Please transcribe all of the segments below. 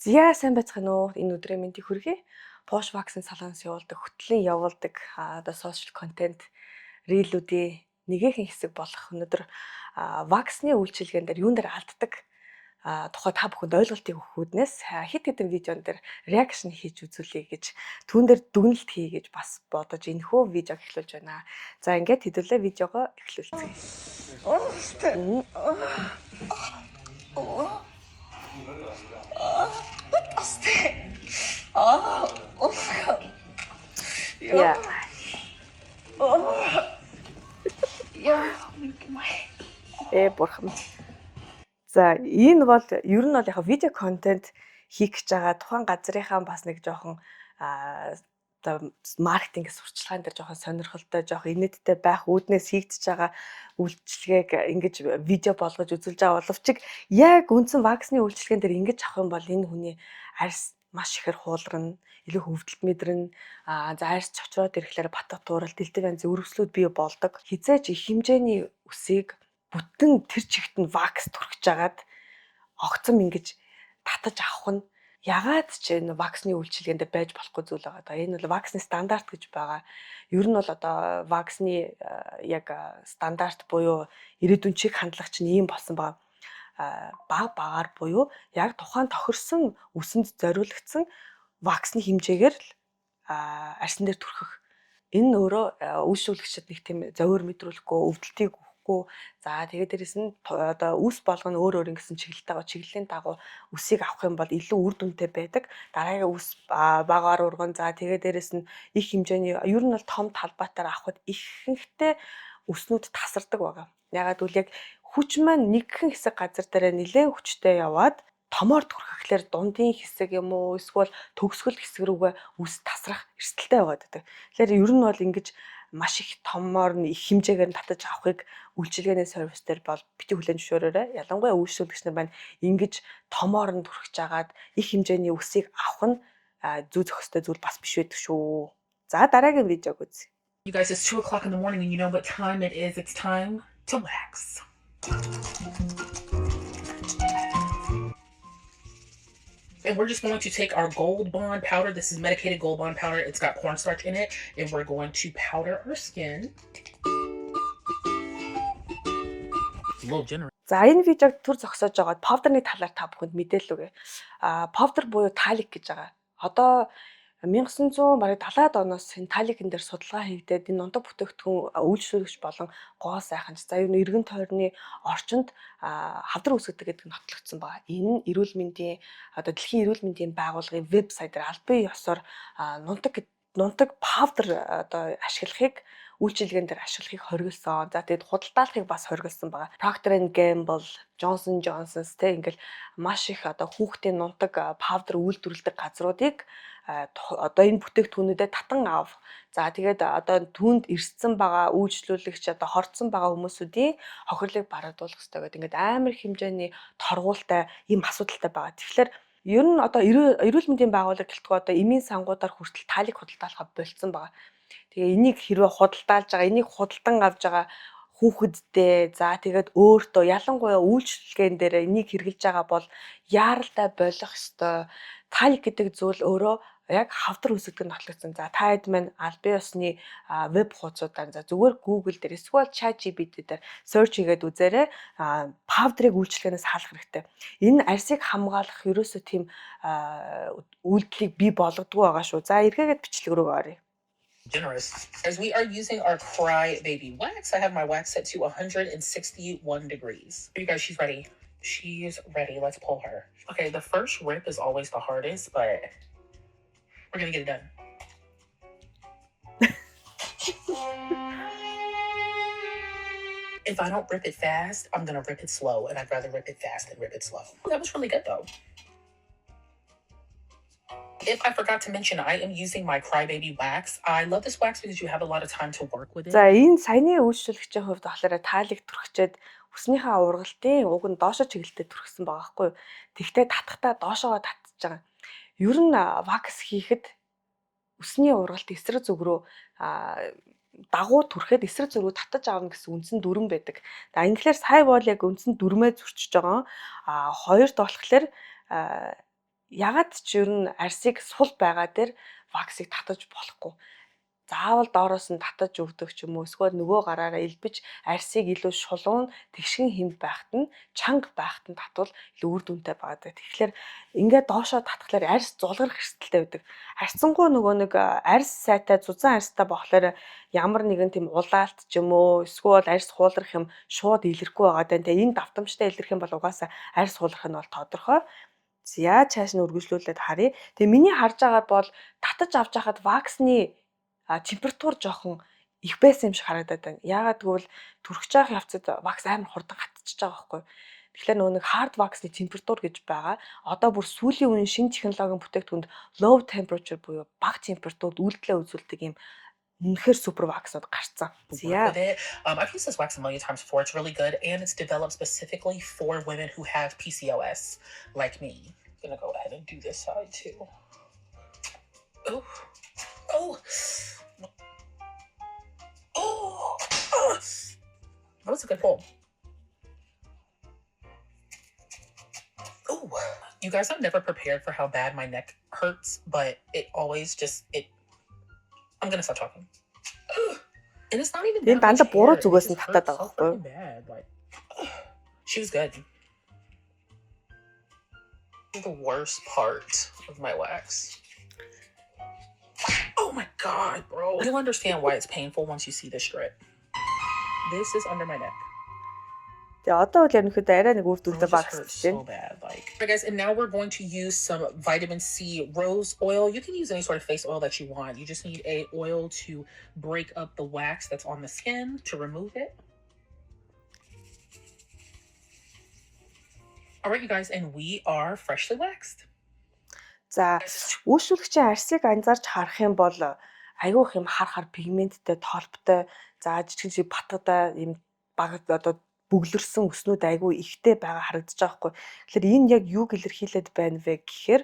Зя сайн байцгаана уу? Энэ өдрийн мэндийг хүргэе. Posh Wax-ын салоноос явуулдаг, хөтлөн явуулдаг одоо social content рилүүдийн нэгэн хэсэг болох өнөөдөр wax-ны үйлчилгээнд юун дээр алддаг тухай та бүхэнд ойлголтыг өгөх үүднээс хит хитэн видеон дээр реакшн хийж үзүүлье гэж түүн дээр дүгнэлт хий гэж бас бодож энэхүү видеог эхлүүлж байна. За ингээд хэдүүлээ видеогоо эхлүүлцгээе. Бурхан. За энэ бол ер нь бол яг видео контент хийх гэж байгаа тухайн газрынхаа бас нэг жоохон одоо маркетинг сурчлагын дээр жоохон сонирхолтой, жоохон инээдтэй байх үүднээс хийгдэж байгаа үйлчлэгийг ингэж видео болгож үзүүлж байгаа боловч яг үндсэн ваксны үйлчлэгэн дээр ингэж авах юм бол энэ хүний арьс маш ихээр хуулгарна, илүү хөвдөлт мэдрэнэ. За арьс чочроод ирэхлээр бата туурал, дэлдэг янзын өрөвслүүд бий болдог. Хизээч их хэмжээний үсийг бүтэн тэр чигт нь вакс түрхэж агаад огцом ингэж татаж авах нь ягаад ч энэ ваксны үйлчилгээнд байж болохгүй зүйл байгаа. Одоо энэ бол ваксны стандарт гэж байгаа. Ер нь бол одоо ваксны яг стандарт буюу ирээдүйн чиг хандлага чинь ийм болсон байгаа. Баг багаар буюу яг тухайн тохирсон үсэнд зориулагдсан ваксны хэмжээгээр л арьсан дээр түрхэх. Энэ нь өөрөө үйлчлүүлэгчид нэг тийм зовир мэдрүүлэхгүй, өвдөлтийг за тэгээд дээрэс нь одоо үс болгоно өөр ингэсэн чиглэлийн дагуу үсийг авах юм бол илүү үр дүнтэй байдаг. Дараагийн үс багаар урган за тэгээд дээрэс нь их хэмжээний ер нь бол том талбайтаар авахд ихэнхдээ үснүүд тасардаг байгаа. Ягаад гэвэл яг хүч маань нэгэн хэсэг газар дээр нэлээд хүчтэй яваад томоор түрхэхлээр дундын хэсэг юм уу эсвэл төгсгөл хэсэг рүүгээ үс тасрах эрсдэлтэй байгаад байдаг. Тэгэхээр ер нь бол ингэж маш их томоор нь их хэмжээгээр нь татаж авахыг үйлчилгээний сервис дээр бол бити хүлээн зөвшөөрөөрэй. Ялангуяа үйлчлүүлэгч нар маань ингэж томоор нь түрхэж агаад их хэмжээний үсийг авах нь зүй зохистой зүйл бас биш байдаг шүү. За дараагийн видеог үзье. You guys, it's 2 o'clock in the morning and you know what time it is. It's time to wax. And we're just going to take our Gold Bond powder. This is medicated Gold Bond powder. It's got cornstarch in it. And we're going to powder our skin. It's a little generous. За энэ видеог түр зогсоож байгаад повдерны талаар та бүхэнд мэдээлэл өгье. Повдер буюу талик гэж байгаа. Одоо 1970-аад оноос энэ таликэн дээр судалгаа хийгдээд энэ ундаг бүтээгдэхүүн үйлчлүүлэгч болон гоо сайханч за ер нь эргэн тойрны орчинд хавдар үүсгэдэг гэдэг нь нотлогдсон байна. Энэ эрүүл мэндийн одоо дэлхийн эрүүл мэндийн байгууллагын вебсайт дээр албан ёсоор нунтаг повдер одоо ашиглахыг үйлчилгээнд дээр ашиглахыг хориглосон. За тэгээд худалдаалахыг бас хориглосон байгаа. Procter & Gamble, Johnson & Johnson ингээл маш их одоо хүүхдийн нунтаг повдер үйлдвэрлэдэг газруудыг одоо энэ бүтээгдэхүүнүүдэд татан ав. За тэгээд одоо түүнд ирсэн байгаа үйлчлүүлэгч одоо хорцсон байгаа хүмүүсүүдийн хохирлыг барагдуулах хэрэгтэй гэдэг ингээд амар хэмжээний торгуултай ийм асуудалтай байгаа. Тэгэхээр ер нь одоо эрүүл мэндийн байгууллага гэлтгүү одоо эмийн сангуудаар хүртэл талик худалдаалахаа болцсон байгаа. Тэгээ энийг хэрвээ худалдаалж байгаа, энийг худалдан авж байгаа хүүхэддээ за тэгээд өөртөө ялангуяа үйлчлэгэн дээр энийг хэрэглэж байгаа бол яаралтай болох ёстой. Талик гэдэг зүйл өөрөө яг хавдар үүсгдэг нотлогдсон. За та хэд маань албан ёсны веб хуудасуудаар за зүгээр Google дээр эсвэл ChatGPT дээр search хийгээд үзээрэй. Повдрыг үйлчлэгээс хаалгах хэрэгтэй. Энэ арьсыг хамгаалах ерөөсөө тийм үйлдэлийг бий болгодгүй байгаа шүү. За эргээгээд бичлэг рүү оръё. Generous. As we are using our Cry Baby wax, I have my wax set to 161 degrees. You guys, she's ready. She's ready. Let's pull her. Okay, the first rip is always the hardest, but we're gonna get it done. If I don't rip it fast, I'm gonna rip it slow, and I'd rather rip it fast than rip it slow. That was really good though. If I forgot to mention, I am using my Crybaby wax. I love this wax because you have a lot of time to work with it. За энэ саяны үйлчлүүлэгчийн хувьд болохоор таалик түрхчээд үснийхээ ургалтын уг нь доошо чиглэлтэй түрхсэн байгаа байхгүй юу. Тэгтээ татахтаа доошоогоо татчихж байгаа. Ер нь вакс хийхэд үсний ургалт эсрэг зүг рүү дагуу түрхэд эсрэг зүг рүү татаж аавна гэсэн үндсэн дүрэн байдаг. За ингэхлээр сая бол яг үндсэн дүрмээ зөрчиж байгаа. Хоёрт болохоор ягаад ч ер нь арсыг сул байгаа дээр ваксыг татаж болохгүй. Заавал доороос нь татаж өгдөг ч юм уу эсвэл нөгөө гараараа элбэж арсыг илүү шулуун тэгшгэн хэмд байхад нь чанга байхад нь татвал илүү үр дүнтэй байдаг. Тэгэхээр ингээд доошоо татхлаар арс зулгарх эрсдэлтэй байдаг. Арсангуу нөгөө нэг арс сайтай зузаан арстай болохоор ямар нэгэн тийм улаалт ч юм уу эсвэл арс хуулрах юм шууд илэрхгүй байгаа даа. Тэгээ энэ давтамжтай илэрх юм бол угаасаа арс хуулрах нь бол тодорхой. За цааш нь үргэлжлүүлээд харъя. Тэгээ миний харж байгаа бол татаж авч байхад ваксны температур жоохон их байсан юм шиг харагдаад байна. Яагаад гэвэл түрхэж явах явцад вакс амар хурдан гатчихж байгаа байхгүй. Тэгэхээр нөгөө нэг hard wax-ны температур гэж байгаа. Одоо бүр сүүлийн үеийн шинэ технологийн бүтээгдэхүүнд low temperature буюу бага температурт үйлдэлээ үзүүлдэг юм үнэхээр супер ваксууд гарцсан. Work with it. I've used this wax a million times before. It's really good, and it's developed specifically for women who have PCOS, like me. I'm gonna go ahead and do this side too. Oh, oh, oh. That was a good pull. Oh, you guys, I'm never prepared for how bad my neck hurts, but it always just I'm gonna stop talking. And it's not even Энэ that much дандаа буруу hair. It зүгээс нь just татаад hurts байгаа so байхгүй юу? fucking bad. Like, she was good. The worst part of my wax. Oh my god, bro. You'll understand why it's painful once you see the strip. This is under my neck. Тэгээ одоо бол ерөнхийдөө арай нэг үр Bro, дүнтэй it just вакс hurts гэж so байна. bad. Like, alright, guys, and now we're going to use some vitamin C rose oil. You can use any sort of face oil that you want. You just need a oil to break up the wax that's on the skin to remove it. All right, you guys, and we are freshly waxed. За үүсвэлгчийн арсыг анзаарч харах юм бол айгүй их юм хар пигменттэй, толбтой, за жижиг батгатай юм баг одоо бүглэрсэн өснүүд айгүй ихтэй байгаа харагдаж байгаа хгүй. Тэгэхээр энэ яг юуг илэрхийлээд байна вэ гэхээр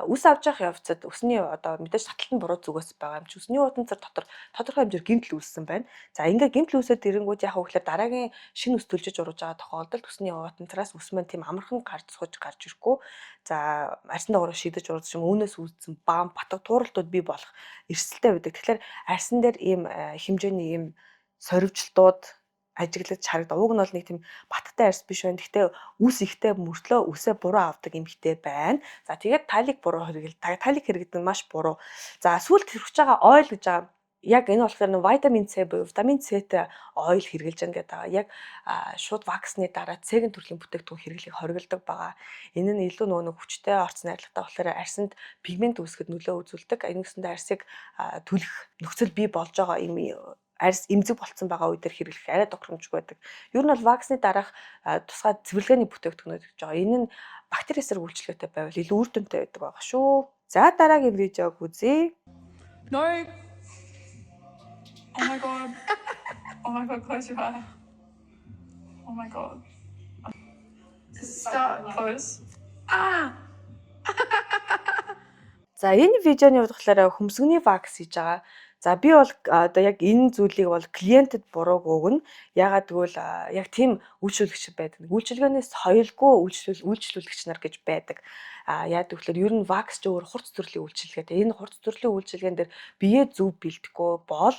үс авч явах явцад өсний одоо мэдээж саталт нь буруу зүгээс байгаа юм чи өсний утан цар дотор тодорхой хэмжээр гэмтэл үүссэн байна. За ингээ гэмтэл үүсээд ирэнгүүд яг гэхээр дараагийн шинэ өс төлжиж урж байгаа тохиолдолд өсний утан цараас өс маань тийм амархан гарч ирэхгүй. За арсны дагавар шидэж урж юм үүнээс үүдсэн баам батг тууралтууд бий болох эрсдэлтэй байдаг. Тэгэхээр арсан дээр ийм хэмжээний ийм сорвжилтууд ажиглаж харагдав. Уг нь бол нэг тийм баттай арс биш байна. Гэхдээ үс ихтэй мөртлөө үсээ буруу авдаг юм хтэй байна. За тэгээд тайлыг буруу тайлыг хэрэглэдэг нь маш буруу. За сүүлд хэрэгж байгаа ойл гэж байгаа. Яг энэ болохоор нэг витамин С буюу витамин С-тэй ойл хэрэглэж байгаа гэдэг байгаа. Яг шууд ваксны дараа цэгэн төрлийн бүтээгдэхүүн хэрэглэхийг хориглодог байгаа. Энэ нь илүү нөгөө хүчтэй орц найрлагатай болохоор арсанд пигмент үүсгэхэд нөлөө үзүүлдэг. Ингэсэндээ арсыг түлэх нөхцөл бий болж байгаа юм арс эмзэг болцсон байгаа үедэр хэрэглэх арай тохиромжгүй байдаг. Ер нь бол ваксны дараах тусгай цэвэрлэгээний бүтээгдэхүүнүүд гэж байгаа. Энэ нь бактери эсрэг үйлчлэгтэй байвал илүү үр дүнтэй байдаг байгаа шүү. За дараагийн видеог үзье. No. Oh my god. Oh my god, close your eye. Oh my god. Start, close. Ah! За энэ видеоны хувьд болохоор хөмсгөний вакс хийж байгаа. За би бол одоо яг энэ зүйлийг бол клиентэд бурууг өгнө. Ягаад гэвэл яг тийм үйлчлүүлэгч байдаг. Үйлчлэгээс соёлгүй үйлчлүүлэгч нар гэж байдаг. Яагаад гэвэл ер нь вакс ч өөр хурц төрлийн үйлчлэгээ. Энэ хурц төрлийн үйлчлэгэн дээр бие зөв бэлдэхгүй бол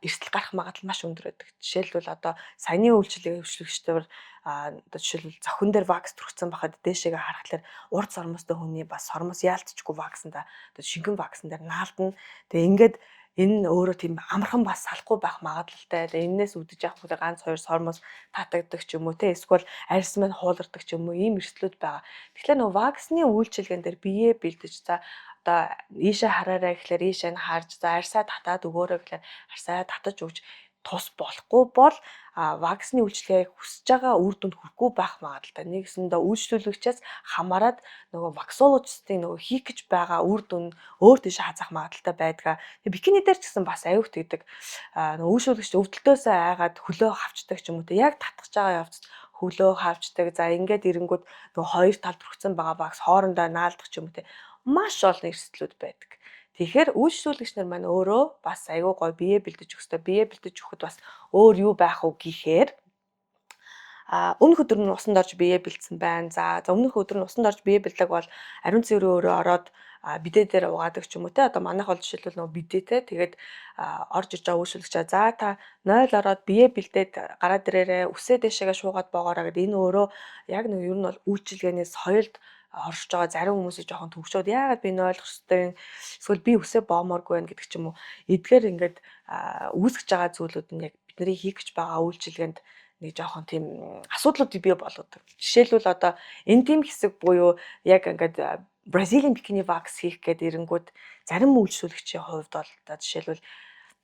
эрсдэл гарах магадлал маш өндөр байдаг. Жишээлбэл одоо саяны үйлчлэгчдэр одоо жишээлбэл зохин дээр вакс түрхсэн байхад дээшээгээ харахад урд сормостой хүний бас сормос яалтчгүй ваксанда одоо шингэн ваксан дээр наалдна. Тэгээ ингээд энэ өөрөө тийм амархан бас салахгүй байх магадлалтай. Тэгээ энээс үдэж явах үедээ ганц хоёр сормос татагддаг ч юм уу те эсвэл арьс маань хуулардаг ч юм уу ийм эрсдлүүд байгаа. Тэгэхээр нөгөө ваксны үйлчилгээн дээр бие бэлдэж за одоо ийшээ хараарай гэхлээр ийшээ нь харж за арьсаа татаад өгөөрэй гэхлээр арьсаа татаж өгч тус болохгүй бол ваксны үйлчлэгээ хүсэж байгаа үр дүнд хүрэхгүй байх магадлалтай. Нэгсэндээ үйлчлүүлэгчээс хамаарат нөгөө ваксологчдын нөгөө хийх гэж байгаа үр дүн өөр тийш хазах магадлалтай байдгаа. Тэгээ бикини дээр ч гэсэн бас аюулт гэдэг. Нөгөө үйлчлүүлэгч өвдөлтөөсөө айгаад хөлөө хавчдаг ч юм уу. Яг татгаж байгаа явцад хөлөө хавчдаг. За ингээд ирэнгүүт нөгөө хоёр талд бүрхсэн байгаа вакс хоорондоо наалдах ч юм уу те. Маш олон эрсдлүүд байдаг. Тэгэхээр үйлчлүүлэгч нар маань өөрөө бас аягүй гоё бие бэлдэж өгөхтэй. Бие бэлдэж өгөхөд бас өөр юу байх вэ гэхээр Өмнөх өдөр нь усанд орж биеэ бэлдсэн байна. За өмнөх өдөр нь усанд орж биеэ бэлдэг бол ариун цэврийн өөрөө ороод бидээ дээр угаадаг ч юм уу те. Одоо манайх бол жишээлбэл нөгөө бидээтэй тэгээд орж ирж байгаа үйлчлэгчээ за та 0 ороод биеэ бэлдээд гараад ирээрээ үсээ дэшегээ шуугаад боогоороо гэдэг энэ өөрөө яг нэг ер нь бол үйлчилгээний соёлд оршиж байгаа зарим хүмүүсийг жоохон төвшөөд яагаад би энэ ойлгох ёстой эсвэл би үсээ боомооргүй байна гэдэг ч юм уу эдгээр ингээд үүсгэж байгаа зүйлүүд нь яг бидний хийх гэж байгаа үйлчилгээнд нэг жоохон тийм асуудлууд бий болгодог. Жишээлбэл одоо энтим хэсэг буюу яг ингээд Бразилийн бикини вакс хийх гэдэг ирэнгүүд зарим үйлчлүүлэгчийн хувьд бол одоо жишээлбэл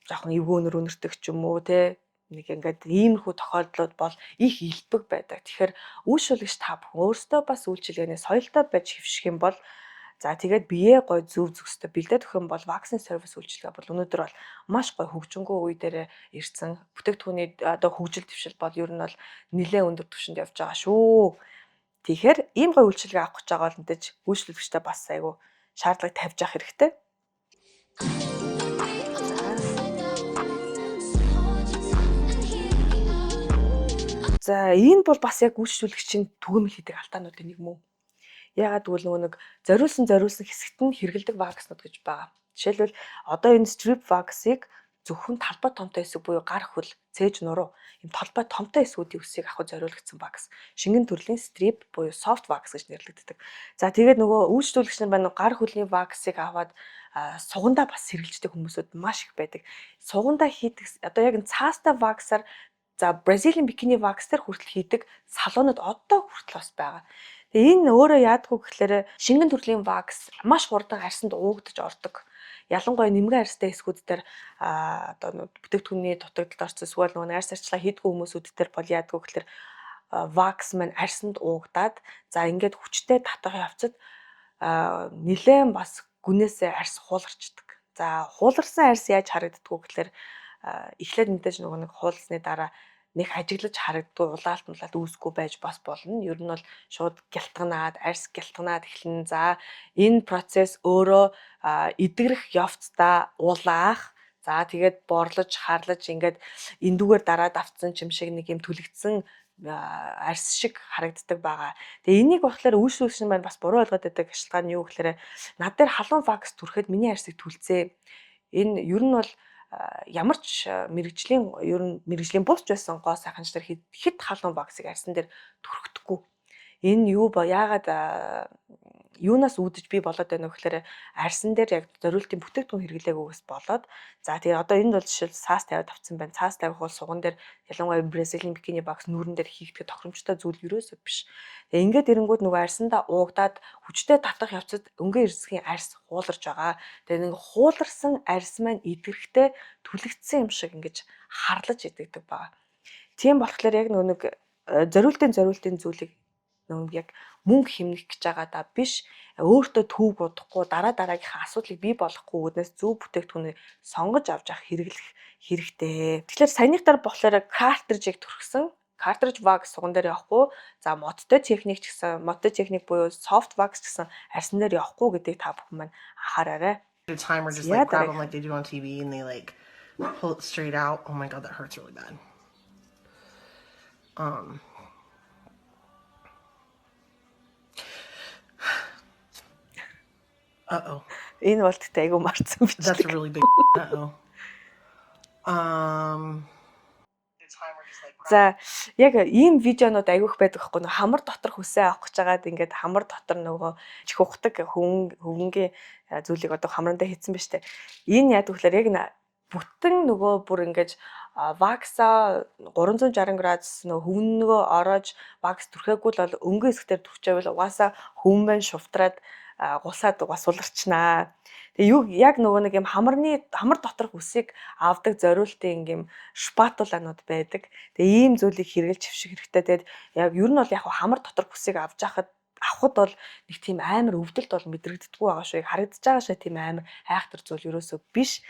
жоохон эвгөөнөр өнөртөг ч юм уу те нэг ингээд иймэрхүү тохиолдлууд бол их илбэг байдаг. Тэгэхээр үйлчлүүлэгч та бүхэн өөрсдөө бас үйлчилгээний соёлтой байж хөвших юм бол за тэгээд биеэ гой зөв зөвстэй бэлдээд өгөх юм бол вакцины сервис үйлчилгээ бол өнөөдөр бол маш гой хөгжингөө үе дээрээ ирсэн. Бүтээгдэхүүний одоо хөгжил дэвшил бол ер нь бол нэлээд өндөр түвшинд явж байгаа шүү. Тэгэхээр ийм гой үйлчилгээ авах гэж байгаа бол мэдээж үйлчлүүлэгчтэй бас айгу шаардлага тавьж авах хэрэгтэй. За энэ бол бас яг үйлчлүүлэгчийн түгээмэл хийдэг алдаануудын нэг мөн. Яагаад гэвэл нөгөө нэг зориулсан хэсэгт нь хэрэгэлдэг вакснууд гэж байгаа. Жишээлбэл одоо энэ strip ваксыг зөвхөн талбай томтой хэсэг буюу гар хөл, цээж нуруу ийм талбай томтой хэсгүүдийн үсийг авахд зориулагдсан вакс. Шингэн төрлийн strip буюу soft wax гэж нэрлэгддэг. За тэгээд нөгөө үйлчлүүлэгч нар байна гар хөлийн ваксыг аваад сугандаа бас сэргэлждэг хүмүүсүүд маш их байдаг. Сугандаа хийдэг одоо яг цаастай ваксаар за Бразилийн бикини вакс дээр хүртэл хийдэг салуунууд одоо хүртэл бас байгаа. Тэгээ энэ өөрөө яадгүй гэхээр шингэн төрлийн вакс маш хурдан арьсанд уугдаж ордог. Ялангуяа нэмгэн арьстай хэсгүүд дээр одоо бүтээгдэхүүний дутагдалд орсон эсвэл нөгөө арьс арчлага хийдгүү хүмүүсүүд дээр бол яадгүй гэхээр вакс маань арьсанд уугдаад за ингээд хүчтэй татах явцад нэлээд бас гүнээсээ арьс хууларчдаг. За хууларсан арьс яаж харагддгүү гэхээр эхлээд мэдээж нөгөө нэг хуулсны дараа нэг ажиглаж харагддаг улаалт үүсэхгүй байж бас болно. Ер нь бол шууд гялтганаад, арьс гялтганаад эхэлнэ. За энэ процесс өөрөө эдгэрэх явцдаа улаах. За тэгээд борлож, харлаж ингээд эндүүгээр дараад авцсан ч юм шиг нэг юм түлэгдсэн арьс шиг харагддаг байгаа. Тэгээ энийг болохоор үйлчлүүлэгч нар бас буруу ойлгоод байдаг ашилгаа нь юу гэхээр над дээр халуун вакс түрхэд миний арьсыг түлцээ. Энэ ер нь бол ямар ч мэрэгжлийн бус ч байсан гоо сайханч нар хэд халуун ваксыг арьсан дээр түрхэдэггүй. Энэ юу ба яагаад юунаас үүдэж бий болоод байна вэ гэхээр арьсан дээр яг зориултын бүтээгдэхүүн хэрэглээгүйгээс болоод за тэгээ одоо энэ бол жишээл цаас тавиад авсан байна. Цаас тавих бол суган дээр ялангуяа Бразилийн бикини вакс нүүрэн дээр хийгдэх тохиромжтой зүйл ерөөсөө биш. Тэгээ ингээд ирэнгүүд нөгөө арьсандаа уугдаад хүчтэй татах явцад өнгө эрсгийн арьс хууларч байгаа. Тэгээ нэг хууларсан арьс маань эдгэрхтэй түлэгдсэн юм шиг ингэж харлаж идэгдэг байгаа. Тийм болохоор яг нэг зориултын зүйлийг нөгөө яг мөнгө хэмнэх гэж байгаа да биш өөртөө төв бодохгүй дараагийнхаа асуудлыг бий болохгүй үүднээс зөв бүтээгдэхүүнийг сонгож авч авах хэрэгтэй. Тэгэхээр саяных дараа болохоор картрижийг түрхсэн картриж вакс суган дээр явахгүй за модтой техник ч гэсэн модтой техник буюу soft wax гэсэн арьсан дээр явахгүй гэдгийг та бүхэн маань анхаараарай. The timer just like grab them like they do on TV and they like pull it straight out. Oh my god, that hurts really bad. Uh-oh. Энэ бол тэгтээ айгу марцсан биш. That's a really big uh-oh. За яг ийм видеонууд айгүйх байдаг байхгүй нөө хамар дотор хүсээ авах гэж байгаад ингээд хамар дотор нөгөө чих ухдаг хөвөнгийн зүйлийг одоо хамрандаа хийцэн ба штэ. Энэ яадаг вөхлөр яг бүтэн нөгөө бүр ингээд вакса 360 градус нөгөө хөвөнгөө ороож вакс түрхээгүй л өнгө хэсгээр түрчээвэл угаасаа хөвөн байна шувтраад гусаад бас уларчнаа. Тэгээ юу яг нөгөө нэг юм хамар доторх үсийг авдаг зориултын юм шпатуланууд байдаг. Тэгээ ийм зүйлийг хэрэглэж хөвших хэрэгтэй. Тэгээд яг ер нь бол яг хамар доторх үсийг авахд бол нэг тийм амар өвдөлт бол мэдрэгддэггүй байгаа шүү. Харагдаж байгаа шээ тийм амар айхтар зүйл ерөөсөө биш.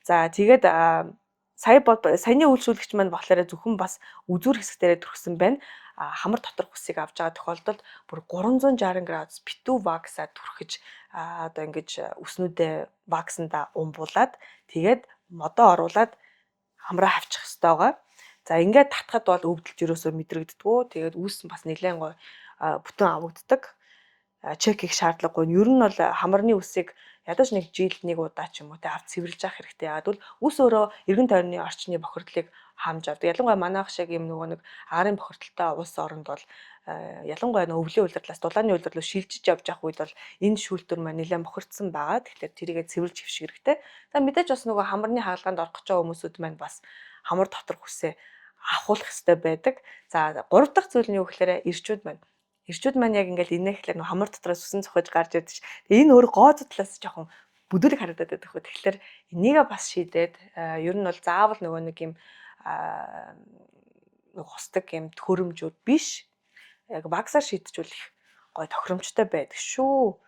За тэгээд саяны үйлчлүүлэгч маань болохоор зөвхөн бас үзүүр хэсгээрээ түрхсэн байна. Хамар доторх үсийг авч байгаа тохиолдолд бүр 360 градус битүү ваксаа түрхэж одоо ингэж үснүүдээ ваксанда умбуулад тэгээд модоо оруулаад хамраа хавчих хэрэгтэй байгаа. За ингээд татхад бол өвдөлт ерөөсөө мэдрэгддэггүй. Тэгээд үүс нь бас нэлээд гоё бүтэн авагддаг. Чек хийх шаардлагагүй. Ер нь бол хамарны үсийг ядаж нэг жилд нэг удаа ч юм уу те авч цэвэрлж явах хэрэгтэй. Ягаад бол үс өөрөө эргэн тойрны орчны бохирдлыг хаамж авдаг. Ялангуяа манайх шиг юм нөгөө нэг агарын бохирдолтой улс оронд бол ялангуяа өвлийн улирлаас дулааны улирлуу шилжиж явж явах үед бол энэ шүүлтүр маань нэлээд бохирдсан байгаа. Тэгэхээр тэрийгэ цэвэрлж хэвших хэрэгтэй. За мэдээж бас нөгөө хамарны хаалганд орох гэж байгаа хүмүүсүүд маань бас хамар доторх үсээ авахулах хэрэгтэй байдаг. За 3 дахь зүйл нь юу гэхээр эрчүүд маань. Эрчүүд маань яг ингээд инээхлээр нөгөө хамар дотроос үсэн цохиж гарч ирдэг ш. Тэгээ энэ өөрөө гоо талаас жоохон бүдүүлэг харагдаад байдаг хөө. Тэгэхээр энийгээ бас шийдээд ер нь бол заавал нөгөө нэг юм хусдаг юм төхөөрөмжүүд биш. Яг ваксаар шийдчихвэл их гой тохиромжтой байдаг шүү.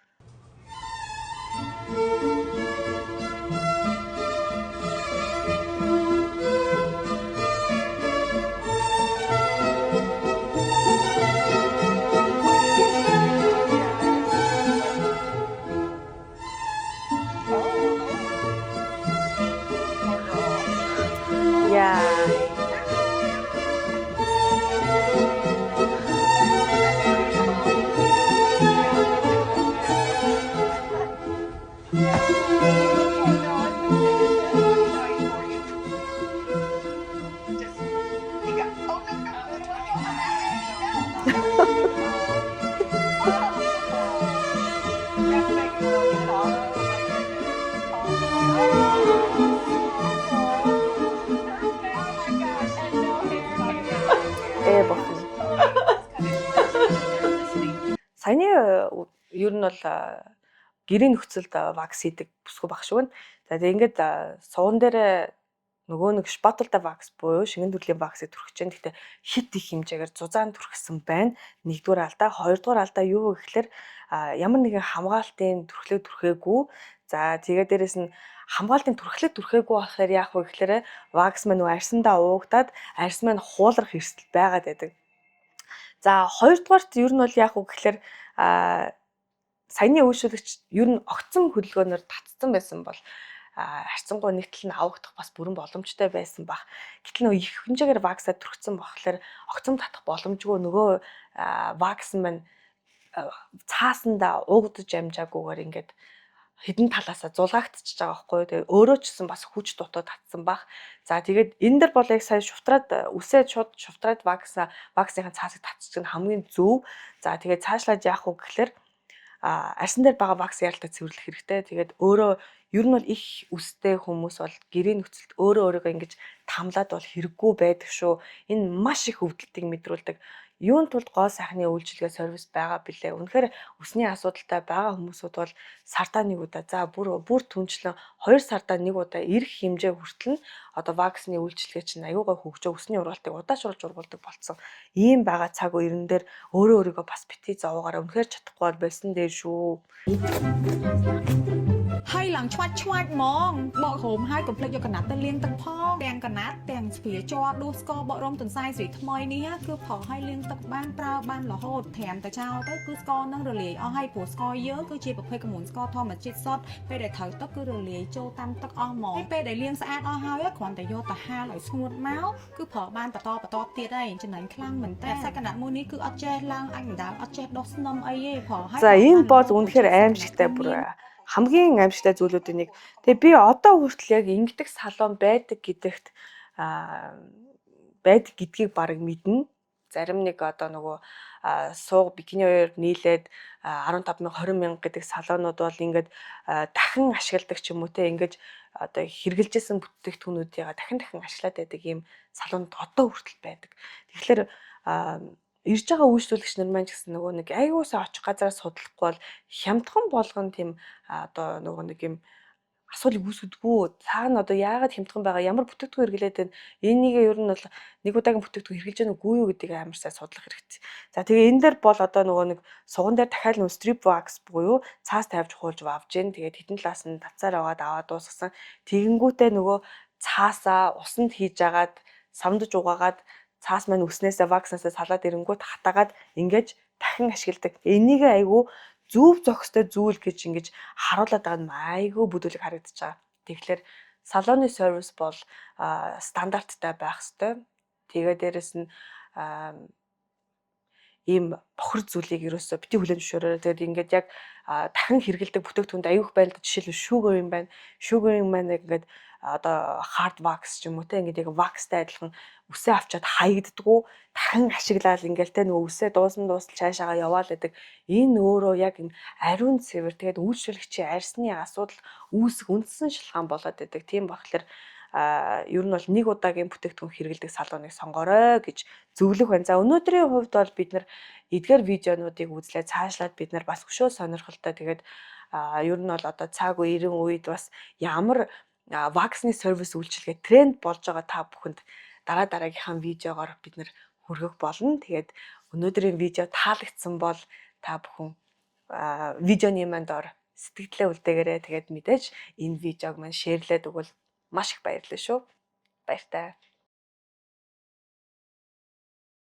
Яа. Саяны ер нь бол гэрийн нөхцөлд вакс хийдэг бүсгүй баг шүү. За тэгээ ингээд суган дээр нөгөө нэг шпатулта вакс буюу шингэн төрлийн ваксыг түрхэж чинь. Гэхдээ хит их хэмжээгээр зузаан түрхсэн байна. Нэгдүгээр алдаа, хоёрдугаар алдаа юу гэхээр ямар нэгэн хамгаалтын түрхлээ түрхээгүй. За тэгээ дээрэс нь хамгаалтын түрхлээ түрхээгүй болохоор яах вэ гэхээр вакс маань нөгөө арьсандаа уугдаад арьс маань хуулах эрсдэл байгаад байдаг. За хоёрдугаарт ер нь бол яах вэ гэхээр саяны үйлчлэгч ер нь огцон хөдөлгөөнөөр татсан байсан бол харьцангуй нэгтэл нь авахдах бас бүрэн боломжтой байсан баг. Гэтэл нөгөө их хэмжээгээр ваксаа түрхсэн болохоор огцом татах боломжгүй нөгөө вакс маань цаасандаа уугдаж амжаагүйгээр ингээд хэдэн талаасаа зулгагдчихж байгаа байхгүй. Тэгээ өөрөө ч гэсэн бас хүч дутуу татсан баг. За тэгээд энэ дэр бол яг сая шуфтраад үсээ шууд шуфтраад ваксынхаа цаасыг татчих нь хамгийн зөв. За тэгээд цаашлаад яах вэ гэхээр арьсан дээр байгаа вакс яралтай цэвэрлэх хэрэгтэй. Тэгээд өөрөө ер нь бол их үстэй хүмүүс бол гэрийн нөхцөлд өөрөө өөрийгөө ингэж тамлаад бол хэрэггүй байдаг шүү. Энэ маш их өвдөлтийг мэдрүүлдэг. Юунд тулд гоо сайхны үйлчилгээ сервис байгаа билээ. Үнэхээр өсний асуудалтай байгаа хүмүүсүүд бол сардаа нэг удаа за бүр түнчлэн 2 сардаа нэг удаа ирэх хэмжээ хүртэл нь одоо ваксны үйлчилгээ чинь аюугай хөгжөө өсний ургалтыг удаашруулж ургуулдаг болцсон. Ийм байгаа цаг үеэрэн дээр өөрийгөө бас бити зовоогаараа үнэхээр чадахгүй бол байсан дээр шүү. Hay làm choát mong bọ hổm hai cục lại cho cả nát tên liên tắc phong đèn cả nát đèn phía cho đu score bọ rôm tuần sai gì thôi ní cứ phò hai liên tắc ban trao ban là hốt thèm tại trao tới cứ score năng rồi lì hay của score nhớ cứ chia bậc hay cầm muốn score thôi mà chết sót pe để thở tắc cứ rồi lì cho tam tắc o mỏng pe để liên sát o hai á còn tại do ta ha lại smooth máu cứ phò ban bà to tiệt đây trên đánh khlang mình ta sai cả nát môn ní cứ ở trên lang anh đã ở trên đốt năm ấy phò hai. За энэ бол үнэхээр аимшигтай бүр хамгийн аимшигтай зүйлүүдийн нэг. Тэгээ би одоо хүртэл яг ингэдэг салон байдаг гэдэгт байдаг гэдгийг бараг мэднэ. Зарим нэг одоо нөгөө сууг бикини хоёр нийлээд 15,000 20,000 гэдэг салонууд бол ингээд дахин ашигладаг ч юм уу те ингэж одоо хэрэгжилжсэн бүтээгдэхүүнүүдийг дахин ашиглаад байдаг ийм салонууд одоо хүртэл байдаг. Тэгэхээр ирж байгаа үйлчлүүлэгч нар маань ч гэсэн нөгөө нэг айгуусаа очих газараас судлахгүй бол хямдхан болгон тийм одоо нөгөө нэг юм асуудал үүсгэдэггүй. Цаана одоо яагаад хямдхан байгаа, ямар бүтээгдэхүүн хэрэглээд байна, энийг ер нь бол нэг удаагийн бүтээгдэхүүн хэрэглэж гэнэ үгүй юу гэдгийг амар сайн судлах хэрэгтэй. За тэгээ энэ дээр бол одоо нөгөө нэг суган дээр дахиад нөгөө strip wax буюу цаас тавьж хуулж авж гин. Тэгээд хэдэн талаас нь тацаар аваад дуусгасан. Тэгэнгүүтээ нөгөө цаасаа усанд хийж агаад самдаж угаагаад цаас маань үснээсээ вакснасаа салаад ирэнгүүт хатаагаад ингэж дахин ашигладаг. Энийг айгүй зөв зохистой зүйл гэж ингэж харуулад байгаа нь айгүй бүдүүлэг харагдаж байгаа. Тэгэхээр салоны сервис бол стандарттай байх ёстой. Тэгээ дээрэс нь ийм бохор зүйлийг ерөөсөө бити хүлэн зөвшөөрөөрэй. Тэгээд ингээд яг дахин хэрэгэлдэг бүтээгдэхүүнд аюух байна. Жишээлбэл sugar юм байна. Sugar юм байна ингээд одоо hard wax ч юм уу те ингээд яг waxтай адилхан үсээ авчаад хаягддгүү дахин ашиглаад ингээд те нөгөө үсээ дуусалж цаашаагаа яваал гэдэг. Энэ өөрөө яг энэ ариун цэвэр тэгээд үйлчлэгчийн арьсны асуудал үүсэх үндсэн шалтгаан болоод байдаг. Тийм болохоор ер нь бол нэг удаагийн бүтээгдэхүүн хэрэглэдэг салоныг сонгоорой гэж зөвлөх байна. За өнөөдрийн хувьд бол бид нар эдгээр видеонуудыг үзлээ цаашлаад бид нар бас өшөө сонирхолтой тэгээд ер нь бол одоо цаг үеийн үед бас ямар ваксны сервис үйлчилгээ тренд болж байгаа та бүхэнд дараагийнхаа видеогоор бид нар хүргэх болно. Тэгээд өнөөдрийн видео таалагдсан бол та бүхэн видеоны манд ор сэтгэлдээ үлдээгээрэй. Тэгээд мэдээж энэ видеог маань шеэрлээд өгвөл маш их баярлалаа шүү. Баяртай.